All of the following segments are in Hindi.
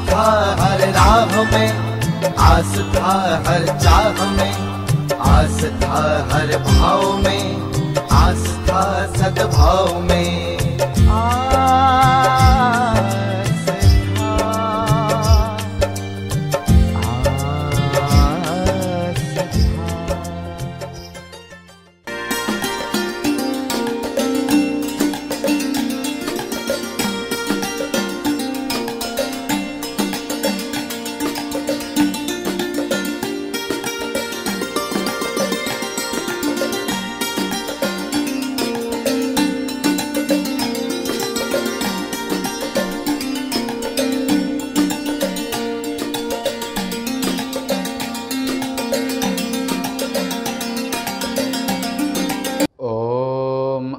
था हर राह में, आस था हर चाह में, आस था हर भाव में, आस था सद्भाव में। आस था, आस था।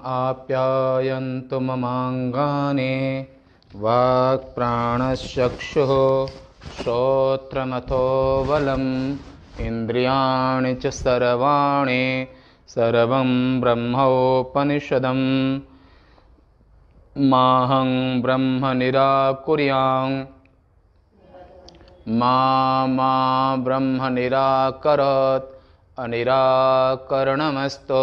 आप्यायन्तु ममाङ्गानि वाक्प्राणश्चक्षुः श्रोत्रमथो बलम् इन्द्रियाणि च सर्वाणि सर्वं ब्रह्मोपनिषदम् माहं ब्रह्म निराकुर्यां मा ब्रह्म निराकरोत् अनिराकरणमस्तु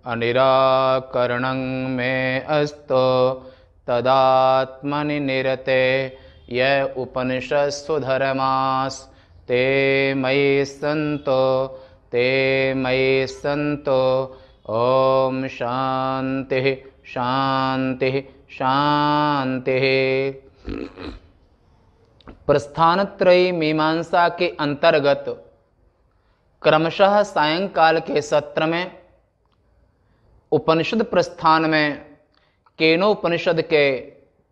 अनिराकरणं मे अस्तु तदात्मनि निरते य उपनिषत्सु धर्मास्ते मयि सन्तो ते मयि सन्तो। ओम शांति शांति शांति। प्रस्थानत्रयी मीमांसा के अंतर्गत क्रमशः सायंकाल के सत्र में उपनिषद प्रस्थान में केनोपनिषद के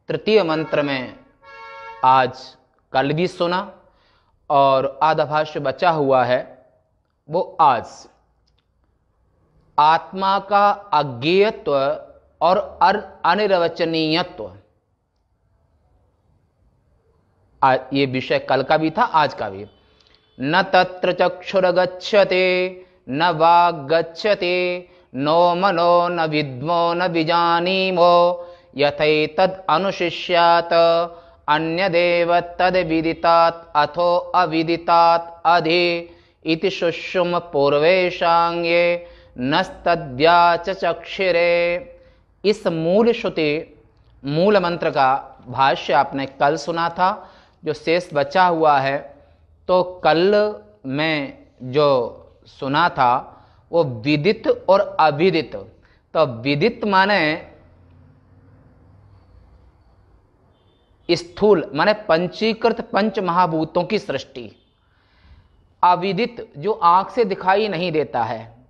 तृतीय मंत्र में आज कल भी सुना और आधा भाष्य बचा हुआ है। वो आज आत्मा का अज्ञेयत्व और अनिर्वचनीयत्व, ये विषय कल का भी था, आज का भी। न तत्र चक्षुर्गच्छति न वाग् गच्छति नो मनो न विद्मो न विजानीमो यथैतद् अनुशिष्यात् अन्यदेव तद् विदितात् अथो अविदितात् अधि इति शुष्युम पूर्वेशांगे नस्तद्या चक्षिरे। इस मूल श्रुति मूल मंत्र का भाष्य आपने कल सुना था, जो शेष बचा हुआ है। तो कल में जो सुना था वो विदित और अविदित। तो विदित माने स्थूल माने पंचीकृत पंच महाभूतों की सृष्टि, अविदित जो आंख से दिखाई नहीं देता है,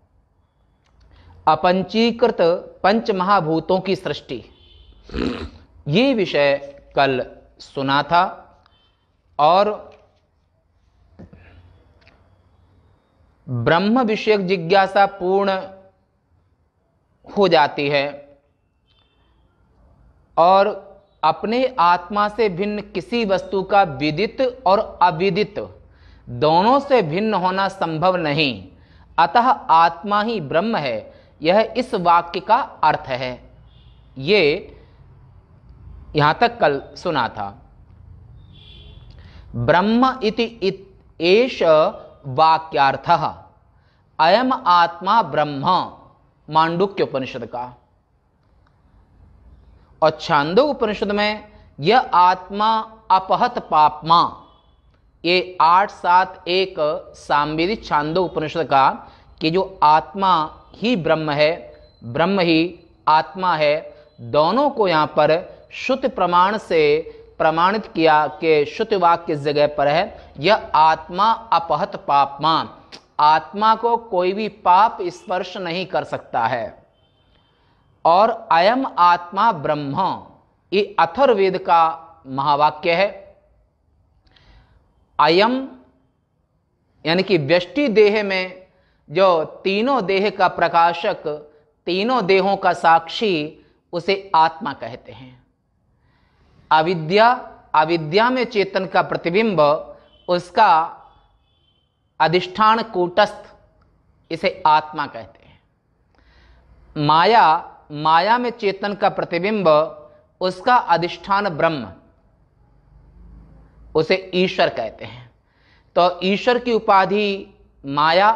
अपंचीकृत पंच महाभूतों की सृष्टि, ये विषय कल सुना था। और ब्रह्म विषयक जिज्ञासा पूर्ण हो जाती है और अपने आत्मा से भिन्न किसी वस्तु का विदित और अविदित दोनों से भिन्न होना संभव नहीं, अतः आत्मा ही ब्रह्म है, यह इस वाक्य का अर्थ है। ये यहां तक कल सुना था। ब्रह्म इति एष वाक्यार्थः, अयम आत्मा ब्रह्म, मांडुक्य उपनिषद का। और छांदोग्य उपनिषद में यह आत्मा अपहत पापमा, ये 871 सामवेदी छांदोग्य उपनिषद का कि जो आत्मा ही ब्रह्म है, ब्रह्म ही आत्मा है, दोनों को यहाँ पर श्रुति प्रमाण से प्रमाणित किया कि श्रुति वाक्य इस जगह पर है, यह आत्मा अपहत पापमा, आत्मा को कोई भी पाप स्पर्श नहीं कर सकता है। और अयम आत्मा ब्रह्म, ये अथर्ववेद का महावाक्य है। अयम यानी कि व्यष्टि देह में जो तीनों देह का प्रकाशक, तीनों देहों का साक्षी, उसे आत्मा कहते हैं। अविद्या, अविद्या में चेतन का प्रतिबिंब, उसका अधिष्ठान कूटस्थ, इसे आत्मा कहते हैं। माया, माया में चेतन का प्रतिबिंब, उसका अधिष्ठान ब्रह्म, उसे ईश्वर कहते हैं। तो ईश्वर की उपाधि माया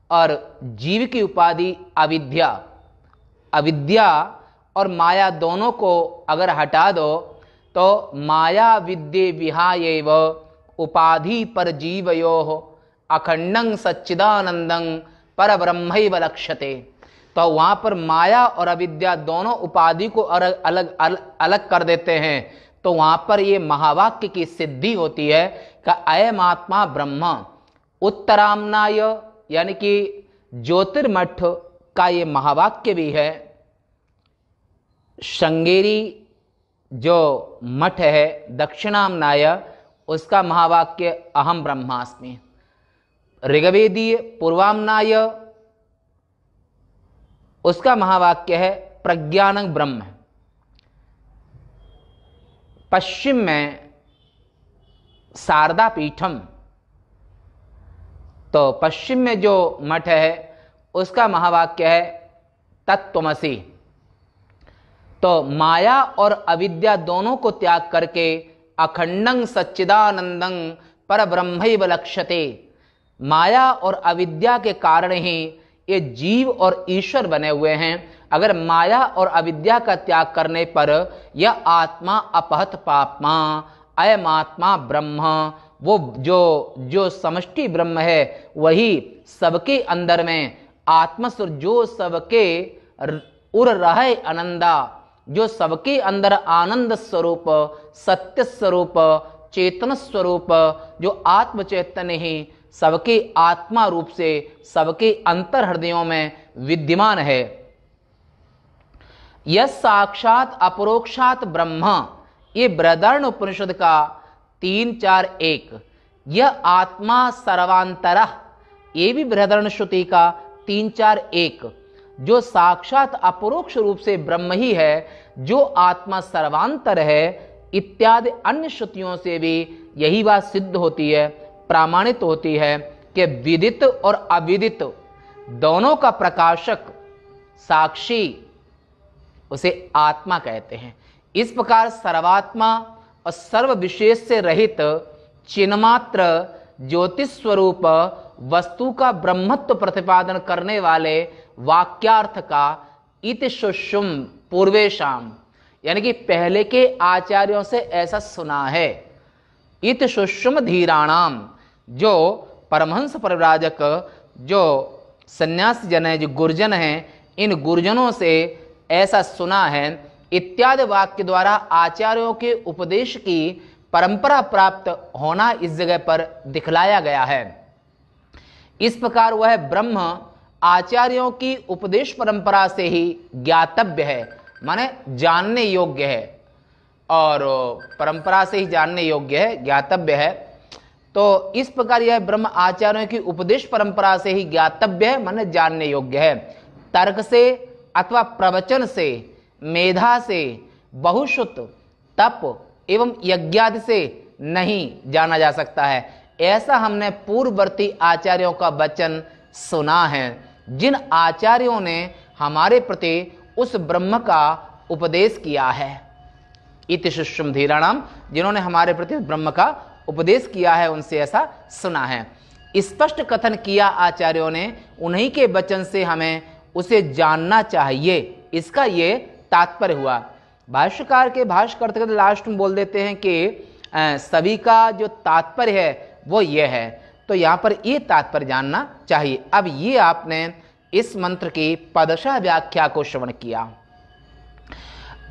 और जीव की उपाधि अविद्या। अविद्या और माया दोनों को अगर हटा दो तो माया विद्ये विहायैव उपाधि पर जीवयोः अखंडं सच्चिदानंदं परब्रह्मैव लक्ष्यते। तो वहां पर माया और अविद्या दोनों उपाधि को अलग कर देते हैं। तो वहां पर ये महावाक्य की सिद्धि होती है कि अयम आत्मा ब्रह्म। उत्तरामनाय यानी कि ज्योतिर्मठ का ये महावाक्य भी है। श्रृंगेरी जो मठ है दक्षिणामनाय, उसका महावाक्य अहम ब्रह्मास्मि। ऋग्वेदीय पूर्वामनाय, उसका महावाक्य है प्रज्ञानं ब्रह्म। पश्चिम में शारदा पीठम, तो पश्चिम में जो मठ है उसका महावाक्य है तत्त्वमसि। तो माया और अविद्या दोनों को त्याग करके अखंडं सच्चिदानंदं परब्रह्मैव लक्ष्यते। माया और अविद्या के कारण ही ये जीव और ईश्वर बने हुए हैं। अगर माया और अविद्या का त्याग करने पर यह आत्मा अपहत पापमा, अयम आत्मा ब्रह्म, वो जो समष्टि ब्रह्म है वही सबके अंदर में आत्मस्वर, जो सबके उर रहे आनंदा, जो सबके अंदर आनंद स्वरूप, सत्य स्वरूप, चेतन स्वरूप, जो आत्म चैतन्य ही सबके आत्मा रूप से सबके अंतर हृदयों में विद्यमान है। यह साक्षात अपरोक्षात ब्रह्म, ये बृहदारण्य उपनिषद का 3-4-1। यह आत्मा सर्वांतरः, ये भी बृहदारण्य श्रुति का 3-4-1। जो साक्षात अपरोक्ष रूप से ब्रह्म ही है, जो आत्मा सर्वांतर है, इत्यादि अन्य श्रुतियों से भी यही बात सिद्ध होती है, प्रामाणित होती है कि विदित और अविदित दोनों का प्रकाशक साक्षी उसे आत्मा कहते हैं। इस प्रकार सर्वात्मा और सर्व विशेष से रहित चिन्मात्र ज्योतिष स्वरूप वस्तु का ब्रह्मत्व प्रतिपादन करने वाले वाक्यार्थ का इति सुषुम पूर्वेशाम, यानी कि पहले के आचार्यों से ऐसा सुना है। इत सुषुम धीराणाम, जो परमहंस परिव्राजक, जो सन्यासी जन है, जो गुरजन हैं, इन गुरजनों से ऐसा सुना है। इत्यादि वाक्य द्वारा आचार्यों के उपदेश की परंपरा प्राप्त होना इस जगह पर दिखलाया गया है। इस प्रकार वह ब्रह्म आचार्यों की उपदेश परंपरा से ही ज्ञातव्य है, माने जानने योग्य है, और परंपरा से ही जानने योग्य है, ज्ञातव्य है। तो इस प्रकार यह ब्रह्म आचार्यों की उपदेश परंपरा से ही ज्ञातव्य है, माने जानने योग्य है। तर्क से अथवा प्रवचन से, मेधा से, बहुश्रुत, तप एवं यज्ञादि से नहीं जाना जा सकता है। ऐसा हमने पूर्ववर्ती आचार्यों का वचन सुना है, जिन आचार्यों ने हमारे प्रति उस ब्रह्म का उपदेश किया है। इति सुषुम धीराणाम, जिन्होंने हमारे प्रति ब्रह्म का उपदेश किया है, उनसे ऐसा सुना है। स्पष्ट कथन किया आचार्यों ने, उन्हीं के वचन से हमें उसे जानना चाहिए, इसका ये तात्पर्य हुआ। भाष्यकार के भाष्य करते करते लास्ट में बोल देते हैं कि सभी का जो तात्पर्य है वो ये है, तो यहाँ पर ये तात्पर्य जानना चाहिए। अब ये आपने इस मंत्र की पदशः व्याख्या को श्रवण किया।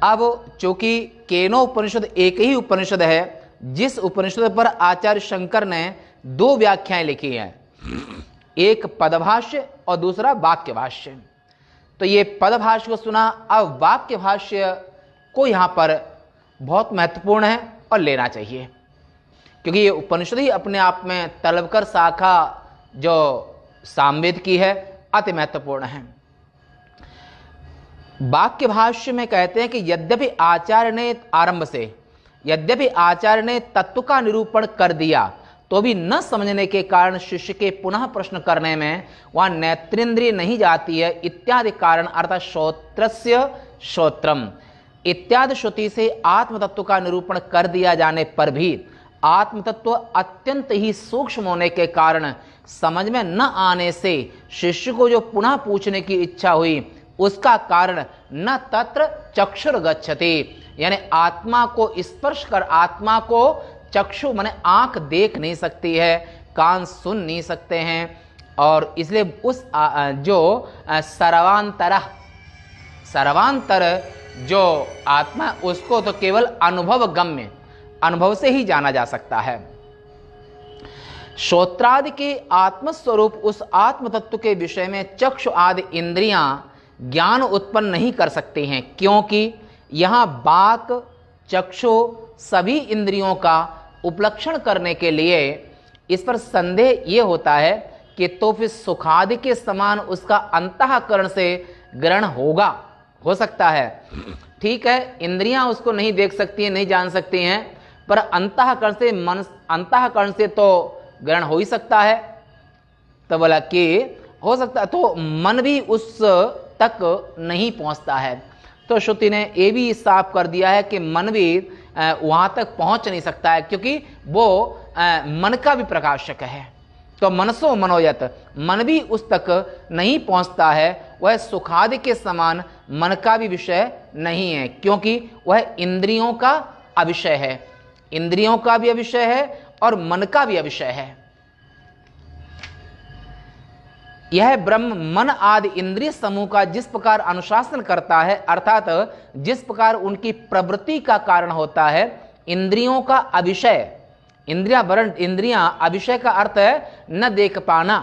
अब चूंकि केनो उपनिषद एक ही उपनिषद है, जिस उपनिषद पर आचार्य शंकर ने 2 व्याख्याएं लिखी हैं, एक पदभाष्य और दूसरा वाक्य भाष्य। तो ये पदभाष्य को सुना, अब वाक्य भाष्य को यहाँ पर बहुत महत्वपूर्ण है और लेना चाहिए, क्योंकि ये उपनिषद ही अपने आप में तलवकर शाखा जो सामवेद की है अति महत्वपूर्ण है। वाक्य भाष्य में कहते हैं कि यद्यपि आचार्य ने आरंभ से, यद्यपि आचार्य ने तत्व का निरूपण कर दिया, तो भी न समझने के कारण शिष्य के पुनः प्रश्न करने में वहां नेत्रेंद्रिय नहीं जाती है, इत्यादि कारण, अर्थात श्रोत्रस्य श्रोत्रम इत्यादि श्रुति से आत्म तत्व का निरूपण कर दिया जाने पर भी आत्म तत्व अत्यंत ही सूक्ष्म होने के कारण समझ में न आने से शिष्य को जो पुनः पूछने की इच्छा हुई, उसका कारण न तत्र चक्षुर गच्छति, यानी आत्मा को स्पर्श कर, आत्मा को चक्षु माने आंख देख नहीं सकती है, कान सुन नहीं सकते हैं, और इसलिए उस जो सर्वांतर जो आत्मा, उसको तो केवल अनुभव गम्य, अनुभव से ही जाना जा सकता है। श्रोत्रादि के आत्मस्वरूप उस आत्म तत्व के विषय में चक्षु आदि इंद्रियां ज्ञान उत्पन्न नहीं कर सकती हैं, क्योंकि यहाँ बाक, चक्षु सभी इंद्रियों का उपलक्षण करने के लिए इस पर संदेह ये होता है कि तो फिर सुखादि के समान उसका अंतःकरण से ग्रहण हो सकता है। ठीक है, इंद्रियां उसको नहीं देख सकती हैं, नहीं जान सकती हैं, पर अंतःकरण से तो ग्रहण हो ही सकता है। तो बोला कि हो सकता, तो मन भी उस तक नहीं पहुंचता है। तो श्रुति ने ये भी साफ कर दिया है कि मन भी वहां तक पहुंच नहीं सकता है, क्योंकि वो मन का भी प्रकाशक है। तो मनसो मनोयत, मन भी उस तक नहीं पहुंचता है, वह सुखादि के समान मन का भी विषय नहीं है, क्योंकि वह इंद्रियों का अविषय है, इंद्रियों का भी अविषय है और मन का भी अविषय है। यह ब्रह्म मन आदि इंद्रिय समूह का जिस प्रकार अनुशासन करता है, अर्थात जिस प्रकार उनकी प्रवृत्ति का कारण होता है, इंद्रियों का अविषय, इंद्रियां अविषय का अर्थ है न देख पाना।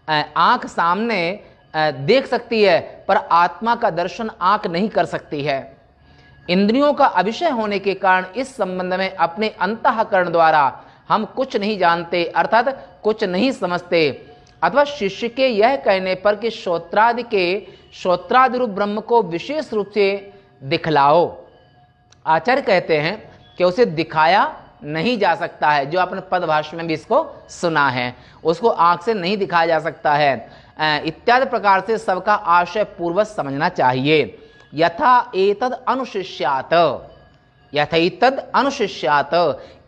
आंख सामने देख सकती है, पर आत्मा का दर्शन आंख नहीं कर सकती है। इंद्रियों का अविषय होने के कारण इस संबंध में अपने अंतःकरण द्वारा हम कुछ नहीं जानते, अर्थात कुछ नहीं समझते। अथवा शिष्य के यह कहने पर कि श्रोत्रादि रूप ब्रह्म को विशेष रूप से दिखलाओ, आचार्य कहते हैं कि उसे दिखाया नहीं जा सकता है। जो आपने पदभाष्य में भी इसको सुना है, उसको आंख से नहीं दिखाया जा सकता है, इत्यादि प्रकार से सबका आशय पूर्वक समझना चाहिए। यथा एतद अनुशिष्यात, यथैतद अनुशिष्यात,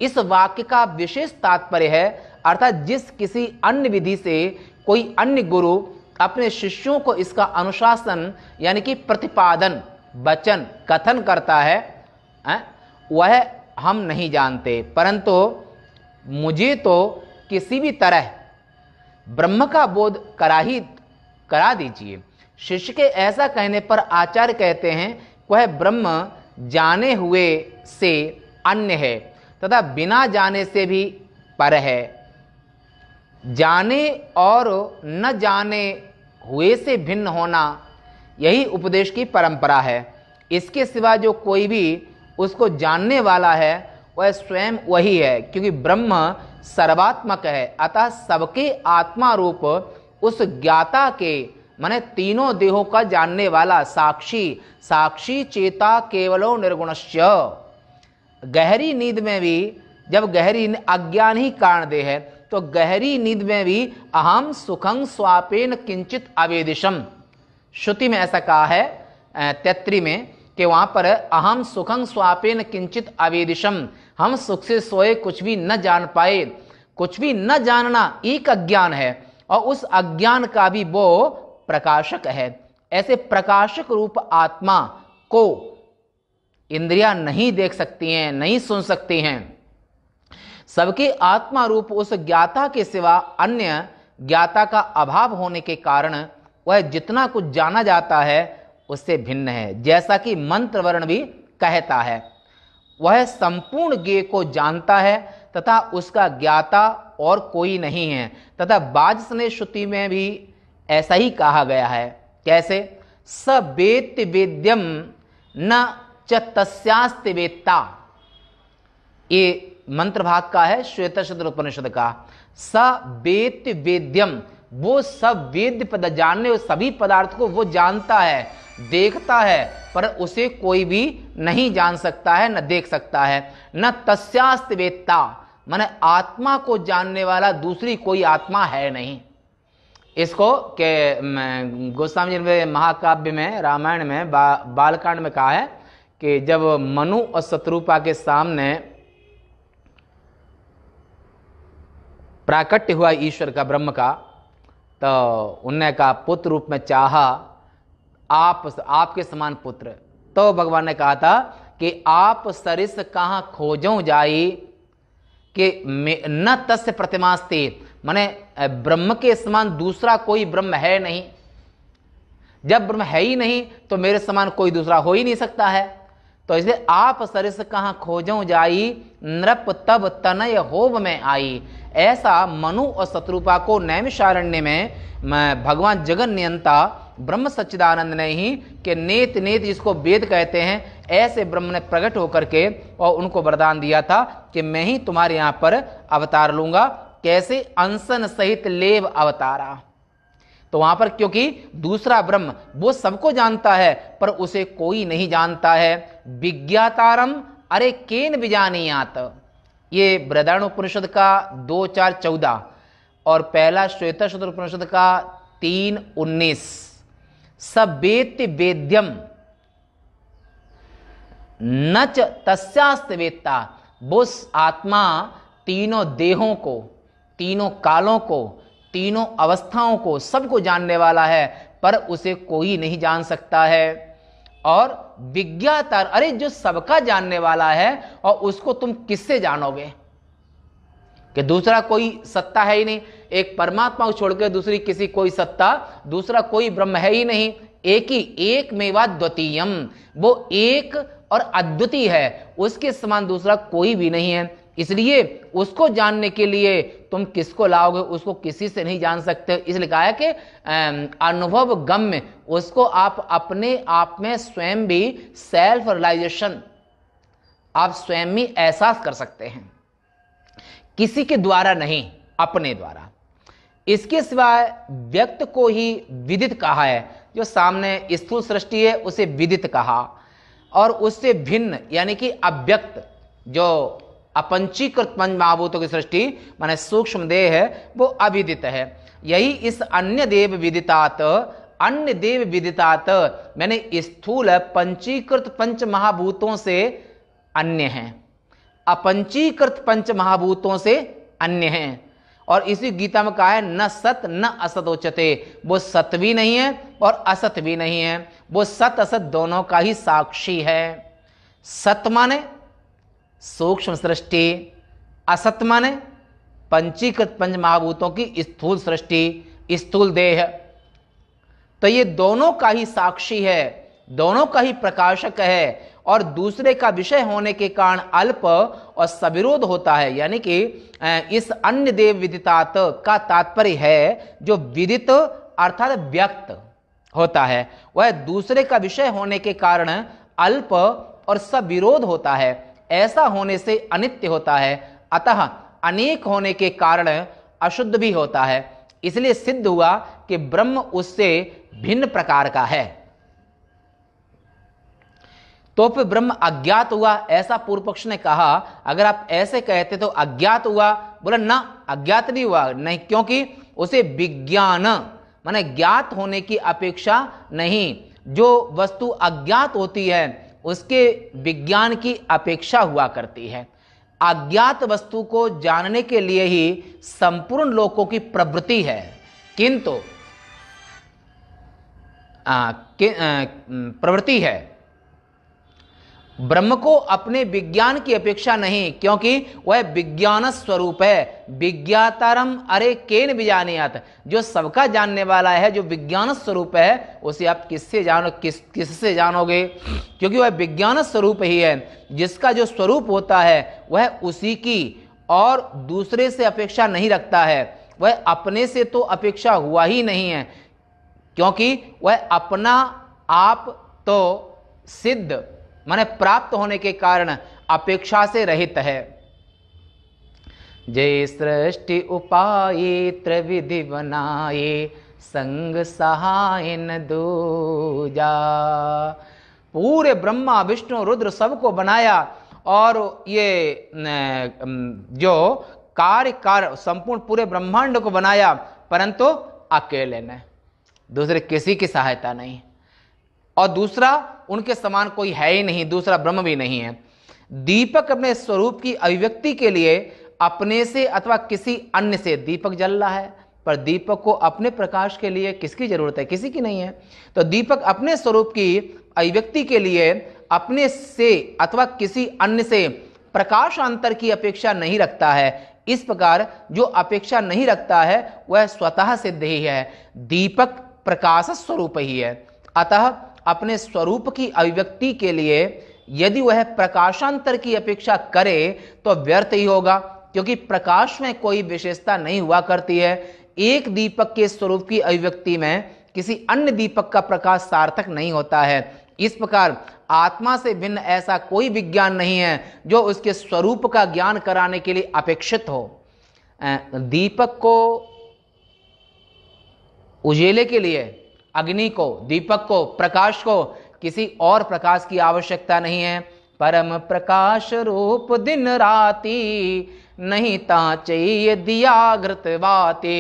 इस वाक्य का विशेष तात्पर्य है, अर्थात जिस किसी अन्य विधि से कोई अन्य गुरु अपने शिष्यों को इसका अनुशासन यानी कि प्रतिपादन, वचन, कथन करता है, वह हम नहीं जानते। परंतु मुझे तो किसी भी तरह ब्रह्म का बोध करा दीजिए। शिष्य के ऐसा कहने पर आचार्य कहते हैं वह ब्रह्म जाने हुए से अन्य है तथा बिना जाने से भी पर है। जाने और न जाने हुए से भिन्न होना, यही उपदेश की परंपरा है। इसके सिवा जो कोई भी उसको जानने वाला है वह स्वयं वही है, क्योंकि ब्रह्म सर्वात्मक है। अतः सबके आत्मा रूप उस ज्ञाता के माने तीनों देहों का जानने वाला साक्षी चेता केवलो निर्गुणस्य। गहरी नींद में भी, जब गहरी अज्ञान ही कारण देह है, तो गहरी नींद में भी अहम सुखं स्वापेन किंचित अवेदिशम, श्रुति में ऐसा कहा है 33 में कि वहां पर अहम सुखं स्वापेन किंचित अवेदिशम, हम सुख से सोए कुछ भी न जान पाए। कुछ भी न जानना एक अज्ञान है और उस अज्ञान का भी वो प्रकाशक है। ऐसे प्रकाशक रूप आत्मा को इंद्रियां नहीं देख सकती हैं, नहीं सुन सकती हैं। सबके आत्मा रूप उस ज्ञाता के सिवा अन्य ज्ञाता का अभाव होने के कारण वह जितना कुछ जाना जाता है उससे भिन्न है। जैसा कि मंत्र वर्ण भी कहता है, वह संपूर्ण ज्ञेय को जानता है तथा उसका ज्ञाता और कोई नहीं है। तथा वाजस्नेह श्रुति में भी ऐसा ही कहा गया है। कैसे? स वेत्ति वेद्यम न च तस्यास्ति वेत्ता, ये मंत्र भाग का है श्वेतशत्र उपनिषद का। स वेत्ति वेद्यम, वो सब वेद्य पद जानने, सभी पदार्थ को वो जानता है, देखता है, पर उसे कोई भी नहीं जान सकता है, न देख सकता है। न तस्यास्ति वेत्ता, माने आत्मा को जानने वाला दूसरी कोई आत्मा है नहीं। इसको के गोस्वामी जी ने महाकाव्य में, रामायण में, बालकांड में कहा है कि जब मनु और शत्रुपा के सामने प्राकट्य हुआ ईश्वर का, ब्रह्म का, तो उनने कहा पुत्र रूप में चाहा आपके समान पुत्र। तो भगवान ने कहा था कि आप सरिस कहाँ खोजों जाई कि न तस्य प्रतिमास्ते, माने ब्रह्म के समान दूसरा कोई ब्रह्म है नहीं। जब ब्रह्म है ही नहीं तो मेरे समान कोई दूसरा हो ही नहीं सकता है। तो इसलिए आप सरिस कहाँ खोजों जाई, नृप तब तनय होव में आई। ऐसा मनु और शत्रुपा को नैमिषारण्य में भगवान जगन नियंता ब्रह्म सच्चिदानंद ने ही कि नेत नेत जिसको वेद कहते हैं, ऐसे ब्रह्म ने प्रकट होकर के और उनको वरदान दिया था कि मैं ही तुम्हारे यहाँ पर अवतार लूंगा। कैसे? अंसन सहित लेव अवतारा। तो वहां पर क्योंकि दूसरा ब्रह्म वो सबको जानता है पर उसे कोई नहीं जानता है। विज्ञातारम अरे केन विजानीयात, ये बृहदारण्योपनिषद का 2:4-14 और पहला श्वेतशत्र उपनिषद का 3:19। सवेत्ति वेद्यम न च तस्यास्ति वेत्ता, वो आत्मा तीनों देहों को, तीनों कालों को, तीनों अवस्थाओं को, सबको जानने वाला है पर उसे कोई नहीं जान सकता है। और विज्ञाता, अरे जो सबका जानने वाला है और उसको तुम किससे जानोगे कि दूसरा कोई सत्ता है ही नहीं। एक परमात्मा को छोड़कर दूसरी किसी कोई सत्ता, दूसरा कोई ब्रह्म है ही नहीं। एक ही, एक मेवा द्वितीयम, वो एक और अद्वितीय है, उसके समान दूसरा कोई भी नहीं है। इसलिए उसको जानने के लिए तुम किसको लाओगे, उसको किसी से नहीं जान सकते। इसलिए कहा है कि अनुभव गम्य, उसको आप अपने आप में स्वयं भी सेल्फ रियलाइजेशन, आप स्वयं ही एहसास कर सकते हैं, किसी के द्वारा नहीं, अपने द्वारा। इसके सिवाय व्यक्त को ही विदित कहा है। जो सामने स्थूल सृष्टि है उसे विदित कहा, और उससे भिन्न यानी कि अव्यक्त, जो अपंचीकृत पंच महाभूतों की सृष्टि माने सूक्ष्म देह है, वो अविदित है। यही इस अन्य देव विदितात, अन्य देव विदितात मैंने स्थूल पंचीकृत पंच महाभूतों से अन्य हैं, अपंचीकृत पंच महाभूतों से अन्य हैं। और इसी गीता में कहा है न सत न असत उच्यते, वो सत भी नहीं है और असत भी नहीं है, वो सत असत दोनों का ही साक्षी है। सत माने सूक्ष्म सृष्टि, असत माने पंचीकृत पंच महाभूतों की स्थूल सृष्टि, स्थूल देह। तो ये दोनों का ही साक्षी है, दोनों का ही प्रकाशक है, और दूसरे का विषय होने के कारण अल्प और सविरोध होता है। यानी कि इस अन्य देव विदितात का तात्पर्य है जो विदित अर्थात व्यक्त होता है, वह दूसरे का विषय होने के कारण अल्प और सविरोध होता है। ऐसा होने से अनित्य होता है, अतः अनेक होने के कारण अशुद्ध भी होता है। इसलिए सिद्ध हुआ कि ब्रह्म उससे भिन्न प्रकार का है। तो फिर ब्रह्म अज्ञात हुआ, ऐसा पूर्व पक्ष ने कहा। अगर आप ऐसे कहते तो अज्ञात हुआ, बोला ना अज्ञात नहीं हुआ, नहीं, क्योंकि उसे विज्ञान माने ज्ञात होने की अपेक्षा नहीं। जो वस्तु अज्ञात होती है उसके विज्ञान की अपेक्षा हुआ करती है। अज्ञात वस्तु को जानने के लिए ही संपूर्ण लोकों की प्रवृत्ति है, किंतु प्रवृत्ति है ब्रह्म को अपने विज्ञान की अपेक्षा नहीं, क्योंकि वह विज्ञान स्वरूप है। विज्ञातारम अरे केन विजानीयात, जो सबका जानने वाला है, जो विज्ञान स्वरूप है, उसे आप किससे किससे जानोगे, क्योंकि वह विज्ञान स्वरूप ही है। जिसका जो स्वरूप होता है वह उसी की और दूसरे से अपेक्षा नहीं रखता है। वह अपने से तो अपेक्षा हुआ ही नहीं है, क्योंकि वह अपना आप तो सिद्ध माने प्राप्त होने के कारण अपेक्षा से रहित है। जय सृष्टि उपाये त्रिविधि बनाए, संग सहाय न दूजा। पूरे ब्रह्मा विष्णु रुद्र सबको बनाया, और ये जो कार्य संपूर्ण पूरे ब्रह्मांड को बनाया, परंतु अकेले ने, दूसरे किसी की सहायता नहीं। और दूसरा उनके समान कोई है ही नहीं, दूसरा ब्रह्म भी नहीं है। दीपक अपने स्वरूप की अभिव्यक्ति के लिए अपने से अथवा किसी अन्य से दीपक जल रहा है, पर दीपक को अपने प्रकाश के लिए किसकी जरूरत है? किसी की नहीं है। तो दीपक अपने स्वरूप की अभिव्यक्ति के लिए अपने से अथवा किसी अन्य से प्रकाशांतर की अपेक्षा नहीं रखता है। इस प्रकार जो अपेक्षा नहीं रखता है वह स्वतः सिद्ध ही है, दीपक प्रकाश स्वरूप ही है। अतः अपने स्वरूप की अभिव्यक्ति के लिए यदि वह प्रकाशांतर की अपेक्षा करे तो व्यर्थ ही होगा, क्योंकि प्रकाश में कोई विशेषता नहीं हुआ करती है। एक दीपक के स्वरूप की अभिव्यक्ति में किसी अन्य दीपक का प्रकाश सार्थक नहीं होता है। इस प्रकार आत्मा से भिन्न ऐसा कोई विज्ञान नहीं है जो उसके स्वरूप का ज्ञान कराने के लिए अपेक्षित हो। दीपक को उजेले के लिए अग्नि को, दीपक को, प्रकाश को किसी और प्रकाश की आवश्यकता नहीं है। परम प्रकाश रूप दिन राती, नहीं ता चाहिए दिया घृत बाते।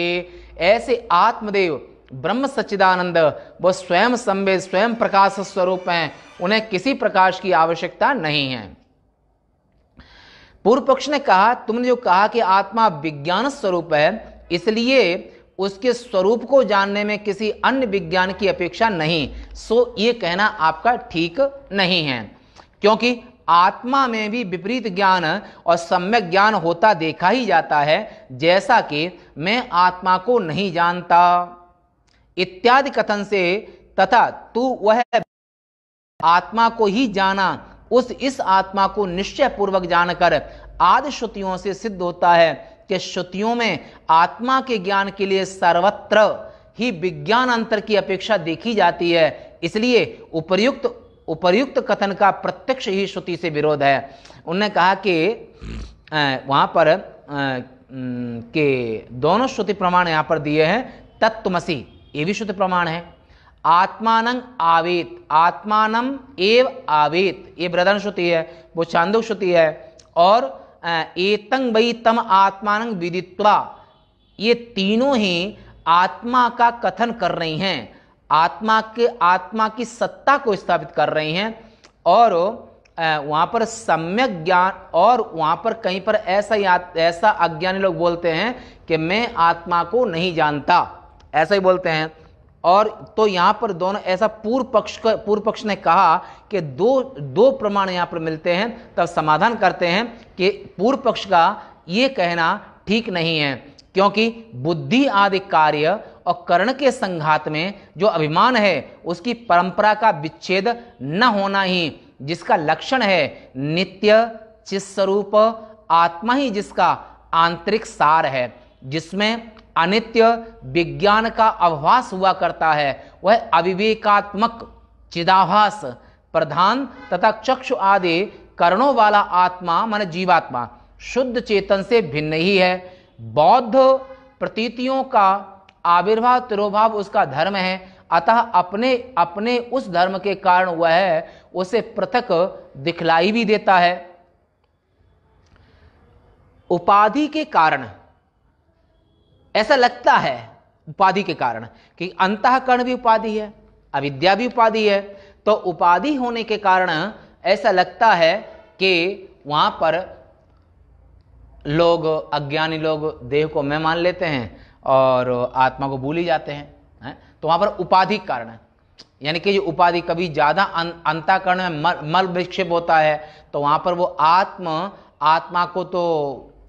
ऐसे आत्मदेव ब्रह्म सच्चिदानंद वो स्वयं संवेद, स्वयं प्रकाश स्वरूप हैं, उन्हें किसी प्रकाश की आवश्यकता नहीं है। पूर्व पक्ष ने कहा, तुमने जो कहा कि आत्मा विज्ञान स्वरूप है, इसलिए उसके स्वरूप को जानने में किसी अन्य विज्ञान की अपेक्षा नहीं। सो ये कहना आपका ठीक नहीं है, क्योंकि आत्मा में भी विपरीत ज्ञान और सम्यक ज्ञान होता देखा ही जाता है, जैसा कि मैं आत्मा को नहीं जानता इत्यादि कथन से, तथा तू वह आत्मा को ही जाना, इस आत्मा को निश्चय पूर्वक जानकर आदि श्रुतियों से सिद्ध होता है कि श्रुतियों में आत्मा के ज्ञान के लिए सर्वत्र ही विज्ञान अंतर की अपेक्षा देखी जाती है। इसलिए उपर्युक्त कथन का प्रत्यक्ष ही श्रुति से विरोध है। उन्होंने कहा कि वहां पर के दोनों श्रुति प्रमाण यहां पर दिए हैं। तत्त्वमसि ये भी श्रुति प्रमाण है। आत्मानं आवेत, आत्मानं एव आवेत, ये बृहदारण्य श्रुति है, वो छांदोग्य श्रुति है। और एतं वै तम आत्मानं विदित्वा, ये तीनों ही आत्मा का कथन कर रही हैं, आत्मा की सत्ता को स्थापित कर रही हैं। और वहां पर सम्यक ज्ञान, और वहां पर कहीं पर ऐसा अज्ञानी लोग बोलते हैं कि मैं आत्मा को नहीं जानता, ऐसा ही बोलते हैं। और तो यहां पर दोनों ऐसा पूर्व पक्ष ने कहा कि दो प्रमाण यहां पर मिलते हैं, तब समाधान करते हैं कि पूर्व पक्ष का यह कहना ठीक नहीं है, क्योंकि बुद्धि आदि कार्य और कर्ण के संघात में जो अभिमान है उसकी परंपरा का विच्छेद न होना ही जिसका लक्षण है। नित्य चित्स्वरूप आत्मा ही जिसका आंतरिक सार है, जिसमें अनित्य विज्ञान का आभास हुआ करता है, वह अविवेकात्मक चिदाभास प्रधान तथा चक्षु आदि कर्णों वाला आत्मा मन जीवात्मा शुद्ध चेतन से भिन्न ही है। बौद्ध प्रतीतियों का आविर्भाव तिरोभाव उसका धर्म है, अतः अपने उस धर्म के कारण वह उसे पृथक दिखलाई भी देता है। उपाधि के कारण ऐसा लगता है, उपाधि के कारण कि अंतःकरण भी उपाधि है, अविद्या भी उपाधि है, तो उपाधि होने के कारण ऐसा लगता है कि वहां पर लोग, अज्ञानी लोग देह को मैं मान लेते हैं और आत्मा को भूल ही जाते हैं। तो वहां पर उपाधि कारण है, यानी कि जो उपाधि कभी ज्यादा अंतःकरण में मल विक्षेप होता है, तो वहां पर वो आत्मा को तो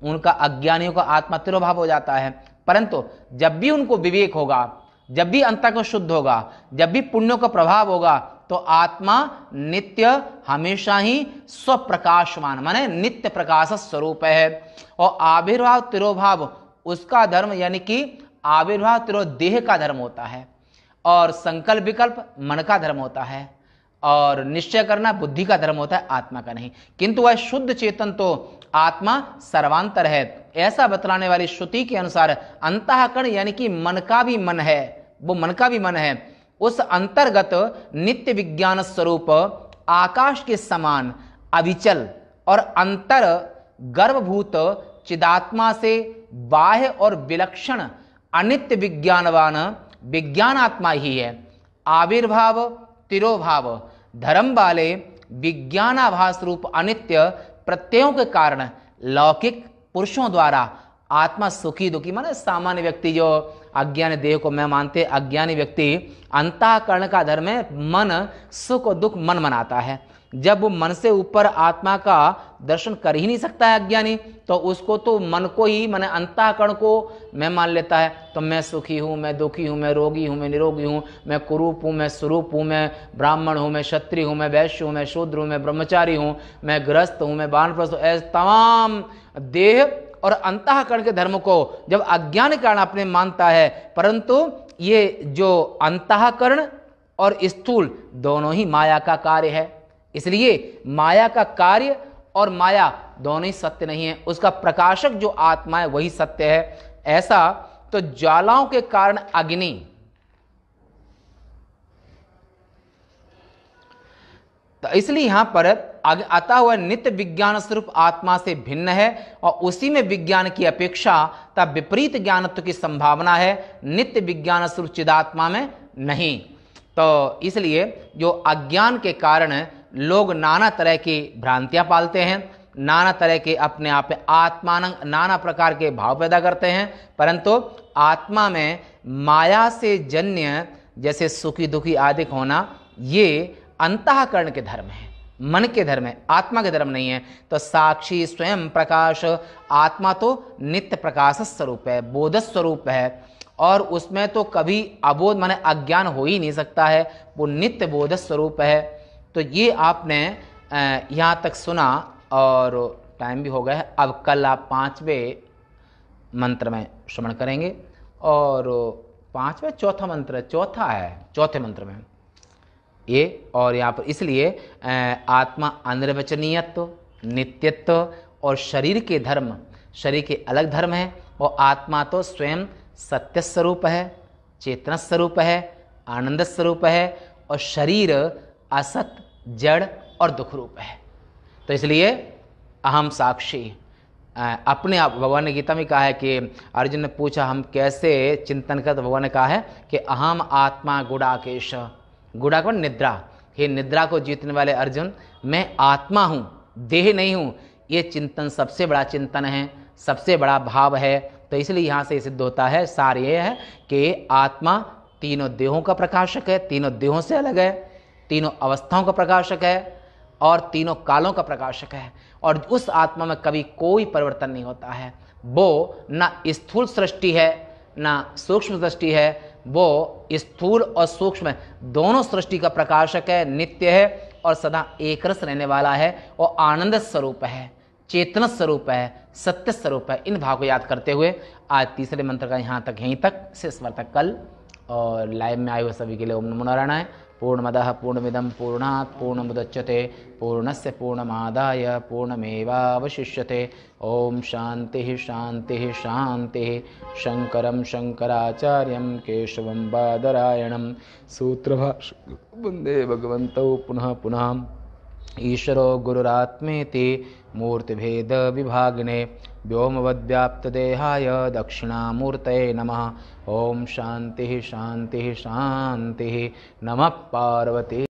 उनका अज्ञानियों का आत्मा तिरोभाव हो जाता है। परंतु जब भी उनको विवेक होगा, जब भी अंतःकरण शुद्ध होगा, जब भी पुण्यों का प्रभाव होगा, तो आत्मा नित्य हमेशा ही स्वप्रकाशमान माने नित्य प्रकाश स्वरूप है। और आविर्भाव तिरोभाव उसका धर्म, यानी कि आविर्भाव तिरोह देह का धर्म होता है, और संकल्प विकल्प मन का धर्म होता है, और निश्चय करना बुद्धि का धर्म होता है, आत्मा का नहीं। किंतु वह शुद्ध चेतन तो आत्मा सर्वांतर है, ऐसा बतलाने वाली श्रुति के अनुसार अंतःकरण यानी कि मन का भी मन है, वो मन का भी मन है, उस अंतर्गत नित्य विज्ञान स्वरूप आकाश के समान अविचल और अंतर गर्भभूत चिदात्मा से बाह्य और विलक्षण अनित्य विज्ञानवान विज्ञानात्मा ही है। आविर्भाव तिरोभाव धर्म वाले विज्ञानाभास रूप अनित्य प्रत्ययों के कारण लौकिक पुरुषों द्वारा आत्मा सुखी दुखी, माने सामान्य व्यक्ति जो अज्ञानी देह को मैं मानते, अज्ञानी व्यक्ति अंतःकरण का धर्म है, मन सुख और दुख मन मनाता है। जब वो मन से ऊपर आत्मा का दर्शन कर ही नहीं सकता है अज्ञानी, तो उसको तो मन को ही, माने अंतःकरण को मैं मान लेता है। तो मैं सुखी हूँ, मैं दुखी हूँ, मैं रोगी हूँ, मैं निरोगी हूँ, मैं कुरूप हूँ, मैं स्वरूप हूँ, मैं ब्राह्मण हूँ, मैं क्षत्रिय हूँ, मैं वैश्य हूँ, मैं शूद्र हूँ, मैं ब्रह्मचारी हूँ, मैं गृहस्थ हूँ, मैं वानप्रस्थ हूँ। ऐसे तमाम देह और अंतःकरण के धर्म को जब अज्ञान के कारण अपने मानता है, परंतु ये जो अंतःकरण और स्थूल दोनों ही माया का कार्य है, इसलिए माया का कार्य और माया दोनों ही सत्य नहीं है। उसका प्रकाशक जो आत्मा है वही सत्य है। ऐसा तो ज्वालाओं के कारण अग्नि, तो इसलिए यहां पर आता हुआ नित्य विज्ञान स्वरूप आत्मा से भिन्न है और उसी में विज्ञान की अपेक्षा तब विपरीत ज्ञानत्व की संभावना है, नित्य विज्ञान स्वरूप चिदात्मा में नहीं। तो इसलिए जो अज्ञान के कारण लोग नाना तरह की भ्रांतियां पालते हैं, नाना तरह के अपने आप में आत्मानंग नाना प्रकार के भाव पैदा करते हैं, परंतु आत्मा में माया से जन्य जैसे सुखी दुखी आदि होना ये अंतःकरण के धर्म है, मन के धर्म है, आत्मा के धर्म नहीं है। तो साक्षी स्वयं प्रकाश, आत्मा तो नित्य प्रकाश स्वरूप है, बोध स्वरूप है, और उसमें तो कभी अबोध माने अज्ञान हो ही नहीं सकता है, वो नित्य बोध स्वरूप है। तो ये आपने यहाँ तक सुना और टाइम भी हो गया है। अब कल आप 5वें मंत्र में श्रवण करेंगे, और 5वां चौथा मंत्र, चौथा है, चौथे मंत्र में ये। और यहाँ पर इसलिए आत्मा अनिर्वचनीयत्व, नित्यत्व और शरीर के धर्म, शरीर के अलग धर्म है, और आत्मा तो स्वयं सत्य स्वरूप है, चेतना स्वरूप है, आनंद स्वरूप है, और शरीर असत जड़ और दुख रूप है। तो इसलिए अहम साक्षी अपने आप, भगवान ने गीता में कहा है कि अर्जुन ने पूछा हम कैसे चिंतन कर, तो भगवान ने कहा है कि अहम आत्मा गुडाकेश, गुड़ा को निद्रा, हे निद्रा को जीतने वाले अर्जुन, मैं आत्मा हूँ, देह नहीं हूँ। ये चिंतन सबसे बड़ा चिंतन है, सबसे बड़ा भाव है। तो इसलिए यहाँ से सिद्ध होता है, सार ये है कि आत्मा तीनों देहों का प्रकाशक है, तीनों देहों से अलग है, तीनों अवस्थाओं का प्रकाशक है और तीनों कालों का प्रकाशक है, और उस आत्मा में कभी कोई परिवर्तन नहीं होता है। वो ना स्थूल सृष्टि है ना सूक्ष्म सृष्टि है, वो स्थूल और सूक्ष्म दोनों सृष्टि का प्रकाशक है, नित्य है और सदा एक रस रहने वाला है, और आनंद स्वरूप है, चेतन स्वरूप है, सत्य स्वरूप है। इन भाव को याद करते हुए आज तीसरे मंत्र का यहाँ तक, यहीं तक से स्वर तक कल। और लाइव में आए हुए सभी के लिए ओम नमो नारायणाय। पूर्णमदः पूर्णमिदं पूर्णात् पूर्णमुदच्यते पूर्णस्य पूर्णमादाय पूर्णमेवावशिष्यते। ओम शांति शांति शांति। शंकरं शंकराचार्यं केशवं बादरायणं सूत्रभाष्यं वन्दे भगवन्तौ पुनः पुनः। ईश्वरो गुरुरात्मेति मूर्तिभेद विभागिने व्योमवद्व्याप्तदेहाय दक्षिणामूर्तये नमः। ओम शांति शांति शांति। नमः पार्वती।